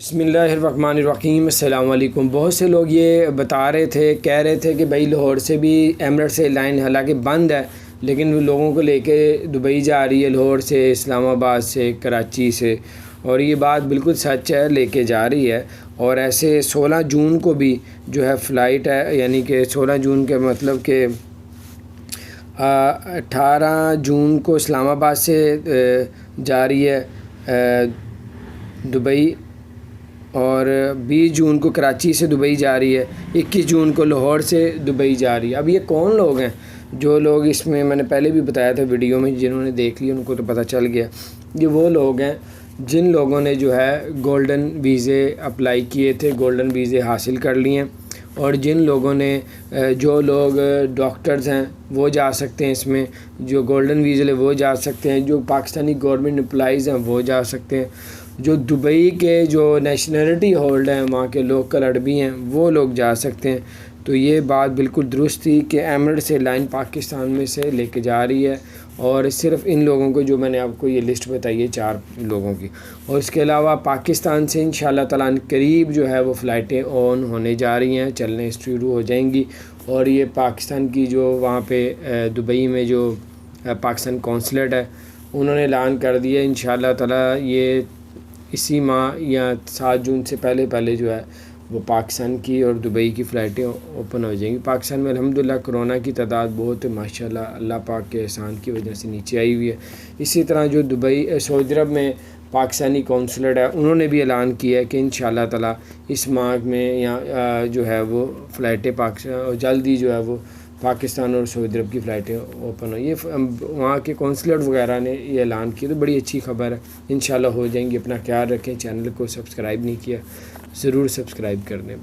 بسم اللہ الرحمن الرحیم۔ السلام علیکم۔ بہت سے لوگ یہ بتا رہے تھے، کہہ رہے تھے کہ بھائی لاہور سے بھی ایمریٹس سے لائن حالانکہ بند ہے، لیکن وہ لوگوں کو لے کے دبئی جا رہی ہے، لاہور سے، اسلام آباد سے، کراچی سے، اور یہ بات بالکل سچ ہے، لے کے جا رہی ہے۔ اور ایسے 16 جون کو بھی جو ہے فلائٹ ہے، یعنی کہ 16 جون کے مطلب کہ 18 جون کو اسلام آباد سے جا رہی ہے دبئی، اور 20 جون کو کراچی سے دبئی جا رہی ہے، 21 جون کو لاہور سے دبئی جا رہی ہے۔ اب یہ کون لوگ ہیں؟ جو لوگ اس میں نے پہلے بھی بتایا تھا ویڈیو میں، جنہوں نے دیکھ لی ان کو تو پتہ چل گیا، یہ وہ لوگ ہیں جن لوگوں نے جو ہے گولڈن ویزے اپلائی کیے تھے، گولڈن ویزے حاصل کر لیے ہیں، اور جن لوگوں نے جو لوگ ڈاکٹرز ہیں وہ جا سکتے ہیں، اس میں جو گولڈن ویزے لے وہ جا سکتے ہیں، جو پاکستانی گورنمنٹ امپلائیز ہیں وہ جا سکتے ہیں، جو دبئی کے جو نیشنلٹی ہولڈ ہیں، وہاں کے لوکل عربی ہیں وہ لوگ جا سکتے ہیں۔ تو یہ بات بالکل درست تھی کہ ایمریٹس سے لائن پاکستان میں سے لے کے جا رہی ہے، اور صرف ان لوگوں کو جو میں نے آپ کو یہ لسٹ بتائی ہے 4 لوگوں کی، اور اس کے علاوہ پاکستان سے انشاءاللہ تعالیٰ قریب جو ہے وہ فلائٹیں آن ہونے جا رہی ہیں، چلنے شروع ہو جائیں گی۔ اور یہ پاکستان کی جو وہاں پہ دبئی میں جو پاکستان کونسلیٹ ہے، انہوں نے اعلان کر دیا انشاءاللہ تعالیٰ یہ اسی ماہ یا 7 جون سے پہلے جو ہے وہ پاکستان کی اور دبئی کی فلائٹیں اوپن ہو جائیں گی۔ پاکستان میں الحمدللہ کرونا کی تعداد بہت ماشاءاللہ اللہ پاک کے احسان کی وجہ سے نیچے آئی ہوئی ہے۔ اسی طرح جو دبئی سعودی عرب میں پاکستانی کونسلیٹ ہے، انہوں نے بھی اعلان کیا ہے کہ انشاءاللہ تعالیٰ اس ماہ میں یا جو ہے وہ فلائٹیں پاکستان جلد ہی جو ہے وہ پاکستان اور سعودی عرب کی فلائٹیں اوپن ہوں۔ یہ وہاں کے کونسلیٹ وغیرہ نے یہ اعلان کیا، تو بڑی اچھی خبر ہے، انشاءاللہ ہو جائیں گی۔ اپنا خیال رکھیں، چینل کو سبسکرائب نہیں کیا ضرور سبسکرائب کر دیں۔